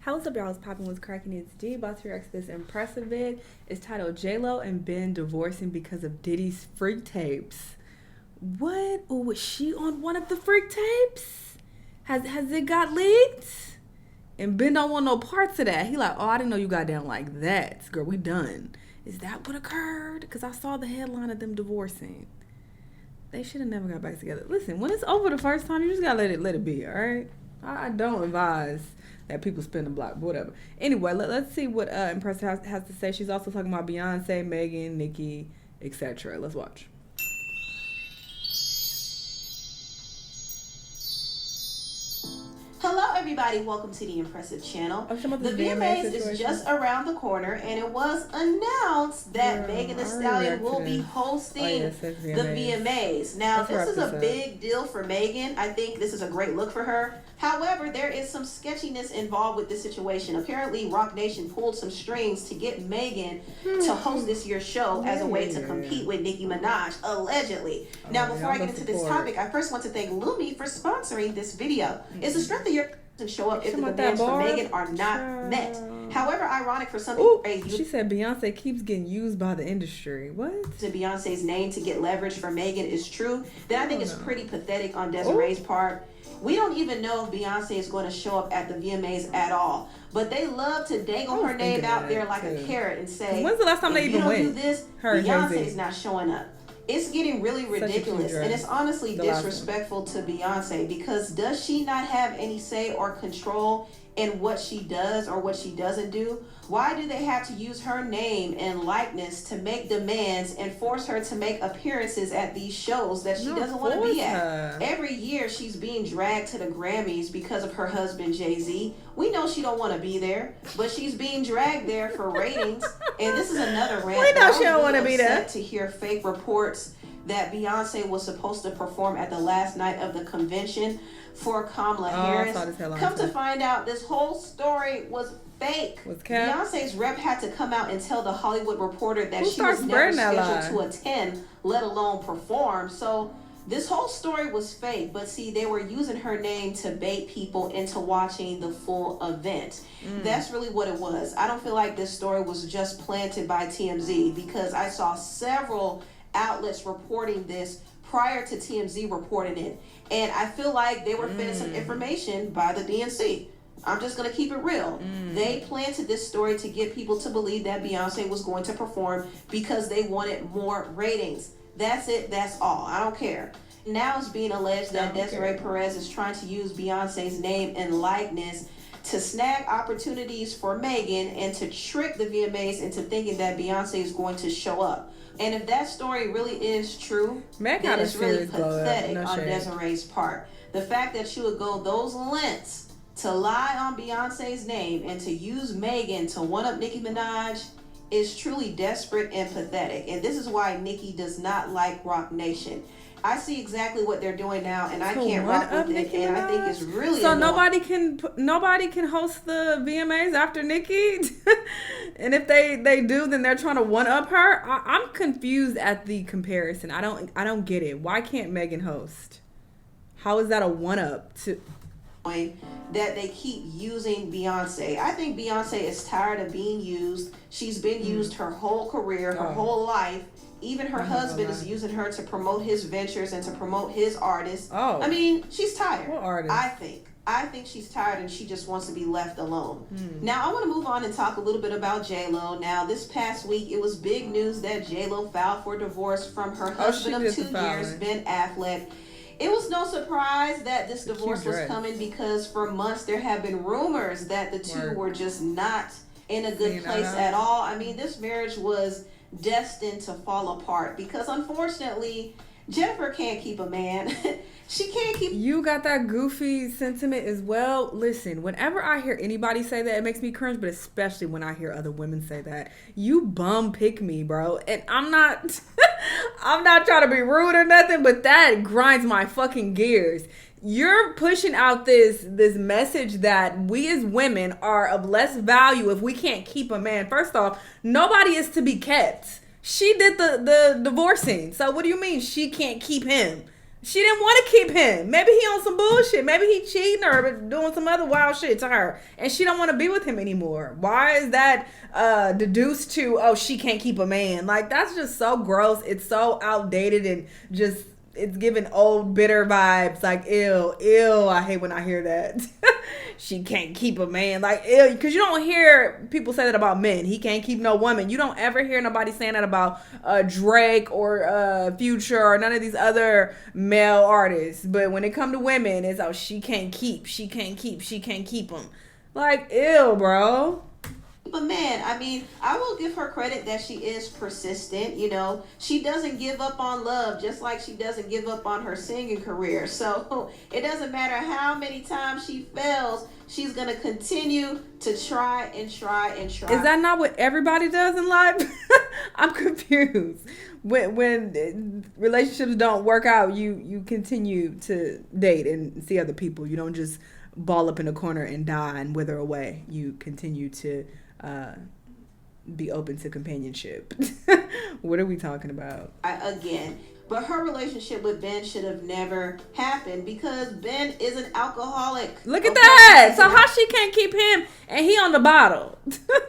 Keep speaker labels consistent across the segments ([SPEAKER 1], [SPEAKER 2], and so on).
[SPEAKER 1] How's up, y'all? It's popping, what's cracking? It's D. About to react to this impressive vid. It's titled J-Lo and Ben divorcing because of Diddy's freak tapes. What? Oh, was she on one of the freak tapes? Has it got leaked? And Ben don't want no parts of that. He like, oh, I didn't know you got down like that. Girl, we done. Is that what occurred? Because I saw the headline of them divorcing. They should have never got back together. Listen, when it's over the first time, you just gotta let it be, all right? I don't advise that people spin the block, but whatever. Anyway, let's see what Impressive has to say. She's also talking about Beyonce, Megan, Nicki, etc. Let's watch.
[SPEAKER 2] Hello everybody, welcome to the Impressive channel.
[SPEAKER 1] The
[SPEAKER 2] VMAs is just around the corner and it was announced that Megan Thee Stallion will be hosting the VMAs. Now this is a big deal for Megan. I think this is a great look for her. However, there is some sketchiness involved with this situation. Apparently, Roc Nation pulled some strings to get Megan to host this year's show as a way to compete with Nicki Minaj, allegedly. Now, before I get into this topic, I first want to thank Lumi for sponsoring this video. It's the strength of your to show up if the demands for Megan are not met. However, ironic for some people,
[SPEAKER 1] she said Beyonce keeps getting used by the industry. What?
[SPEAKER 2] To Beyonce's name to get leverage for Megan is true. Then I think it's pretty pathetic on Desiree's part. We don't even know if Beyonce is going to show up at the VMAs at all. But they love to dangle her name out there like a carrot and say,
[SPEAKER 1] when's the last time they even went?
[SPEAKER 2] If you don't do this, Beyonce's not showing up. It's getting really ridiculous, and it's honestly disrespectful to Beyonce, because does she not have any say or control in what she does or what she doesn't do? Why do they have to use her name and likeness to make demands and force her to make appearances at these shows that she doesn't want to be at? Every year she's being dragged to the Grammys because of her husband Jay-Z. We know she don't want to be there, but she's being dragged there for ratings. And this is another rant.
[SPEAKER 1] We know she don't want to be there.
[SPEAKER 2] To hear fake reports that Beyonce was supposed to perform at the last night of the convention for Kamala Harris. Come to find out, this whole story was fake. Beyonce's rep had to come out and tell the Hollywood Reporter that she was never scheduled to attend, let alone perform. So this whole story was fake, but see, they were using her name to bait people into watching the full event. That's really what it was. I don't feel like this story was just planted by TMZ, because I saw several outlets reporting this prior to TMZ reporting it. And I feel like they were fed some information by the DNC. I'm just going to keep it real. They planted this story to get people to believe that Beyonce was going to perform because they wanted more ratings. That's it. That's all. I don't care. Now it's being alleged that Desiree Perez is trying to use Beyonce's name and likeness to snag opportunities for Megan and to trick the VMAs into thinking that Beyonce is going to show up. And if that story really is true, then it's really pathetic on Desiree's part. The fact that she would go those lengths to lie on Beyonce's name and to use Megan to one-up Nicki Minaj is truly desperate and pathetic. And this is why Nicki does not like Roc Nation. I see exactly what they're doing now, and I can't rock with it, and I think it's really
[SPEAKER 1] so
[SPEAKER 2] annoying.
[SPEAKER 1] nobody can host the VMAs after Nicki, and if they do, then they're trying to one up her. I'm confused at the comparison. I don't get it. Why can't Megan host? How is that a one up to?
[SPEAKER 2] That they keep using Beyonce. I think Beyonce is tired of being used. She's been used her whole career, her whole life. Even her husband is using her to promote his ventures and to promote his artists. I mean, she's tired.
[SPEAKER 1] What artist?
[SPEAKER 2] I think she's tired and she just wants to be left alone. Now, I want to move on and talk a little bit about J-Lo. Now, this past week, it was big news that J-Lo filed for divorce from her husband of 2 years, Ben Affleck. It was no surprise that this divorce was coming, because for months there have been rumors that the two were just not in a good place at all. I mean, this marriage was destined to fall apart because, unfortunately, Jennifer can't keep a man. She can't keep...
[SPEAKER 1] You got that goofy sentiment as well. Listen, whenever I hear anybody say that, it makes me cringe, but especially when I hear other women say that. You bum pick me, bro. And I'm not... I'm not trying to be rude or nothing, but that grinds my fucking gears. You're pushing out this message that we as women are of less value if we can't keep a man. First off, nobody is to be kept. She did the divorcing. So what do you mean she can't keep him? She didn't want to keep him. Maybe he on some bullshit. Maybe he cheating her, but doing some other wild shit to her, and she don't want to be with him anymore. Why is that deduced to? Oh, she can't keep a man. Like, that's just so gross. It's so outdated and just it's giving old bitter vibes. Like, ew. I hate when I hear that. She can't keep a man. Like, ew, because you don't hear people say that about men. He can't keep no woman. You don't ever hear nobody saying that about Drake or Future or none of these other male artists. But when it come to women, it's she can't keep them. Like, ew, bro.
[SPEAKER 2] But man, I mean, I will give her credit that she is persistent. You know, she doesn't give up on love, just like she doesn't give up on her singing career. So it doesn't matter how many times she fails, she's going to continue to try and try and try.
[SPEAKER 1] Is that not what everybody does in life? I'm confused. When relationships don't work out, you continue to date and see other people. You don't just ball up in a corner and die and wither away. You continue to be open to companionship. What are we talking about?
[SPEAKER 2] But her relationship with Ben should have never happened because Ben is an alcoholic.
[SPEAKER 1] Look at that. So how she can't keep him and he on the bottle?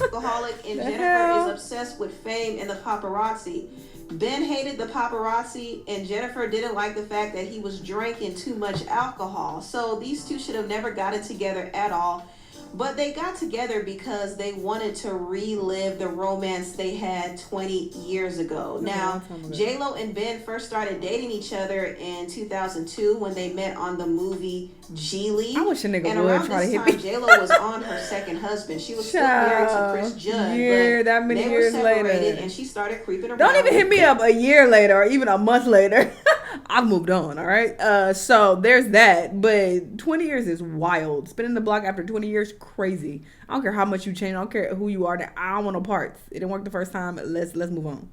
[SPEAKER 2] Alcoholic, and Jennifer is obsessed with fame and the paparazzi. Ben hated the paparazzi and Jennifer didn't like the fact that he was drinking too much alcohol. So these two should have never gotten together at all. But they got together because they wanted to relive the romance they had 20 years ago. Now, J-Lo and Ben first started dating each other in 2002 when they met on the movie Geely.
[SPEAKER 1] I wish a nigga
[SPEAKER 2] and
[SPEAKER 1] would try to hit me.
[SPEAKER 2] J-Lo was on her second husband. She was still married to Chris Judd. But
[SPEAKER 1] that many
[SPEAKER 2] they
[SPEAKER 1] years
[SPEAKER 2] were separated
[SPEAKER 1] later.
[SPEAKER 2] And she started creeping around.
[SPEAKER 1] Don't even hit me up a year later or even a month later. I've moved on, all right? So there's that. But 20 years is wild. Spinning the block after 20 years, crazy. I don't care how much you change. I don't care who you are. I don't want no parts. It didn't work the first time. Let's move on.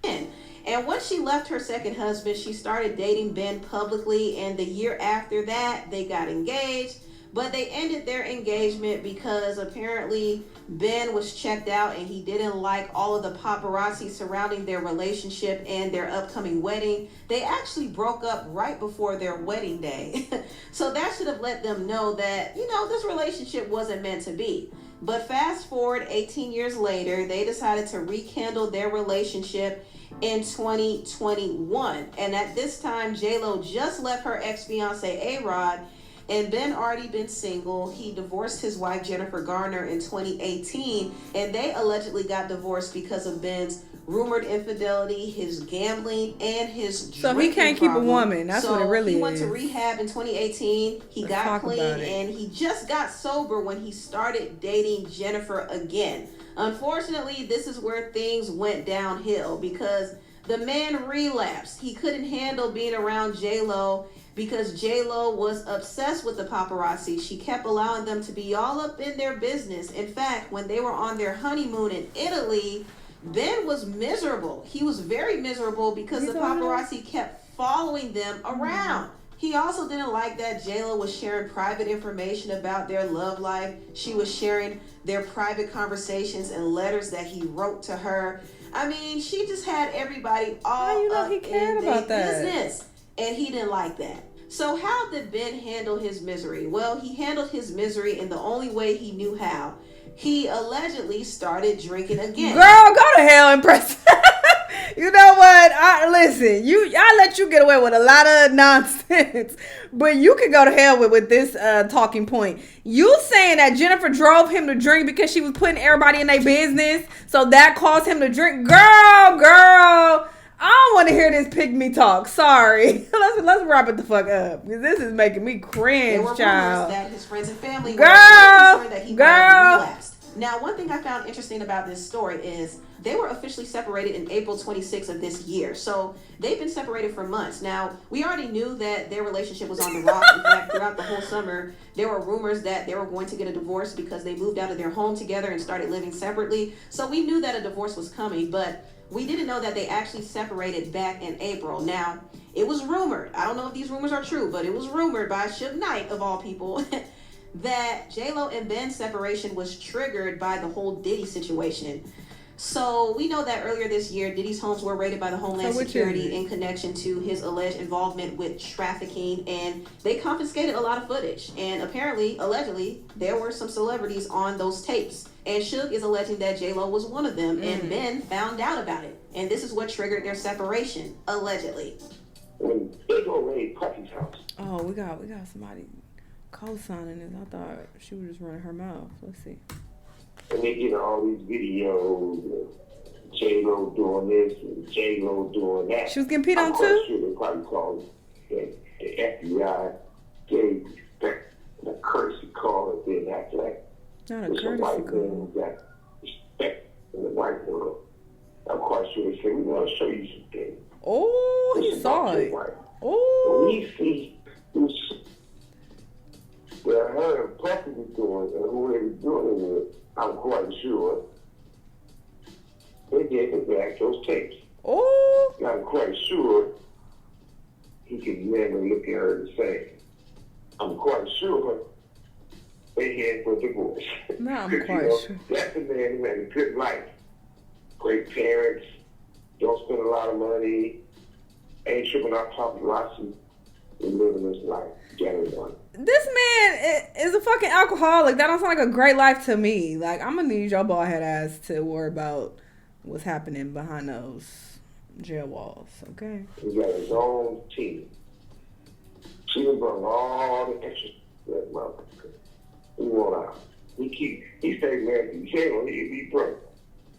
[SPEAKER 2] And once she left her second husband, she started dating Ben publicly. And the year after that, they got engaged. But they ended their engagement because apparently Ben was checked out and he didn't like all of the paparazzi surrounding their relationship and their upcoming wedding. They actually broke up right before their wedding day. So that should have let them know that, this relationship wasn't meant to be. But fast forward 18 years later, they decided to rekindle their relationship in 2021. And at this time, J-Lo just left her ex-fiance A-Rod. And Ben already been single. He divorced his wife, Jennifer Garner, in 2018. And they allegedly got divorced because of Ben's rumored infidelity, his gambling, and his drinking
[SPEAKER 1] So he can't keep a woman. That's what it really is.
[SPEAKER 2] He went to rehab in 2018. He got clean. And he just got sober when he started dating Jennifer again. Unfortunately, this is where things went downhill because the man relapsed. He couldn't handle being around J-Lo because J-Lo was obsessed with the paparazzi. She kept allowing them to be all up in their business. In fact, when they were on their honeymoon in Italy, Ben was miserable. He was very miserable because the paparazzi kept following them around. He also didn't like that J-Lo was sharing private information about their love life. She was sharing their private conversations and letters that he wrote to her. I mean, she just had everybody all up in their business. And he didn't like that. So how did Ben handle his misery? Well, he handled his misery in the only way he knew how. He allegedly started drinking again.
[SPEAKER 1] Girl, go to hell and press. You know what? I let you get away with a lot of nonsense, but you can go to hell with this talking point. You saying that Jennifer drove him to drink because she was putting everybody in their business, so that caused him to drink? Girl. I don't want to hear this pig-me talk. Sorry. Let's wrap it the fuck up. Because this is making me cringe, child.
[SPEAKER 2] There were rumors that his friends and family were concerned that he relapsed. Now, one thing I found interesting about this story is they were officially separated in April 26th of this year. So they've been separated for months. Now, we already knew that their relationship was on the rocks. In fact, throughout the whole summer, there were rumors that they were going to get a divorce because they moved out of their home together and started living separately. So we knew that a divorce was coming, but we didn't know that they actually separated back in April. Now, it was rumored. I don't know if these rumors are true, but it was rumored by Suge Knight, of all people, that J-Lo and Ben's separation was triggered by the whole Diddy situation. So we know that earlier this year, Diddy's homes were raided by the Homeland Security in connection to his alleged involvement with trafficking, and they confiscated a lot of footage. And apparently, allegedly, there were some celebrities on those tapes. And Suge is alleging that J-Lo was one of them, and Ben found out about it. And this is what triggered their separation, allegedly.
[SPEAKER 3] When they go raid Puffy's house.
[SPEAKER 1] Oh, we got somebody co-signing this. I thought she was just running her mouth. Let's see.
[SPEAKER 3] And they get all these videos, J-Lo doing this and J-Lo doing that.
[SPEAKER 1] She was getting peed on too?
[SPEAKER 3] Sure they probably called the FBI, gave the courtesy call and then after that.
[SPEAKER 1] Not a courtesy call.
[SPEAKER 3] Got respect in the white world. I'm quite sure they said, we want to show you some things.
[SPEAKER 1] Oh, he saw it. Oh.
[SPEAKER 3] We see what her and Puffy was doing and who they were doing it with. I'm quite sure they gave him back those tapes.
[SPEAKER 1] Oh.
[SPEAKER 3] I'm quite sure he could never look at her the same. I'm quite sure they had for divorce.
[SPEAKER 1] No, I'm quite sure.
[SPEAKER 3] That's a man who had a good life. Great parents, don't spend a lot of money, ain't tripping off paparazzi, and living his life.
[SPEAKER 1] This man is a fucking alcoholic. That don't sound like a great life to me. Like, I'm gonna need your bald head ass to worry about what's happening behind those jail walls, okay?
[SPEAKER 3] He got his own team. She done brought all the extra that motherfucker. He won't out. He stayed married to jail. He'd be broke.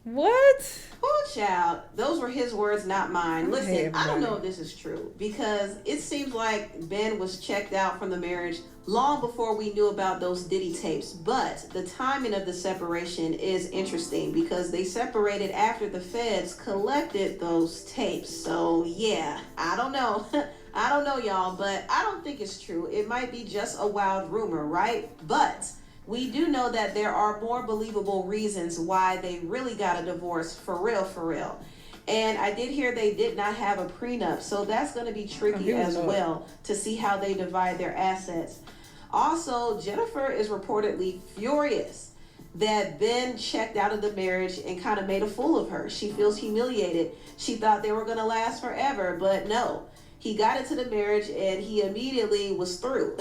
[SPEAKER 1] What?
[SPEAKER 2] Oh, child. Those were his words, not mine. Listen, I don't know if this is true because it seems like Ben was checked out from the marriage long before we knew about those Diddy tapes. But the timing of the separation is interesting because they separated after the feds collected those tapes. So, yeah, I don't know. I don't know, y'all, but I don't think it's true. It might be just a wild rumor, right? But we do know that there are more believable reasons why they really got a divorce for real, for real. And I did hear they did not have a prenup, so that's going to be tricky as well to see how they divide their assets. Also, Jennifer is reportedly furious that Ben checked out of the marriage and kind of made a fool of her. She feels humiliated. She thought they were going to last forever, but no. He got into the marriage and he immediately was through.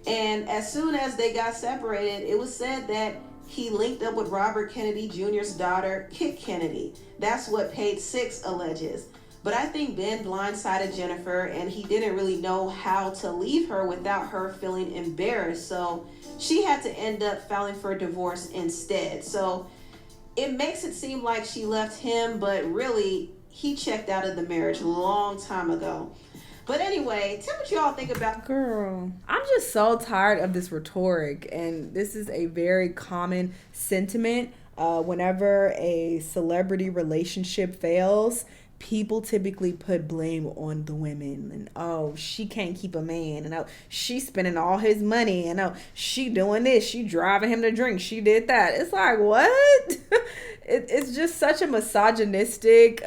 [SPEAKER 2] And as soon as they got separated, it was said that he linked up with Robert Kennedy Jr.'s daughter, Kit Kennedy. That's what Page 6 alleges. But I think Ben blindsided Jennifer and he didn't really know how to leave her without her feeling embarrassed. So she had to end up filing for divorce instead. So it makes it seem like she left him, but really he checked out of the marriage a long time ago. But anyway, tell what y'all think about...
[SPEAKER 1] Girl, I'm just so tired of this rhetoric. And this is a very common sentiment. Whenever a celebrity relationship fails, people typically put blame on the women. And, oh, she can't keep a man. And, oh, she's spending all his money. And, oh, she doing this. She driving him to drink. She did that. It's like, what? It's just such a misogynistic...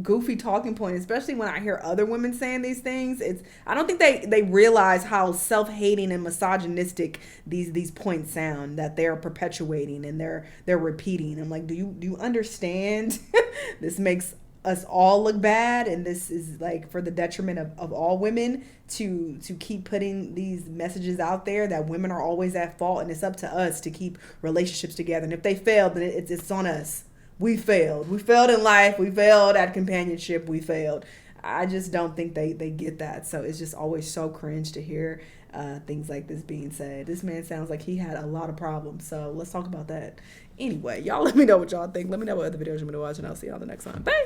[SPEAKER 1] goofy talking point, especially when I hear other women saying these things. I don't think they realize how self-hating and misogynistic these points sound that they're perpetuating and they're repeating. I'm like, do you understand? This makes us all look bad, and this is like for the detriment of all women to keep putting these messages out there that women are always at fault, and it's up to us to keep relationships together. And if they fail, then it's on us. We failed. We failed in life. We failed at companionship. We failed. I just don't think they get that. So it's just always so cringe to hear things like this being said. This man sounds like he had a lot of problems. So let's talk about that. Anyway, y'all let me know what y'all think. Let me know what other videos you want me to watch, and I'll see y'all the next time. Bye.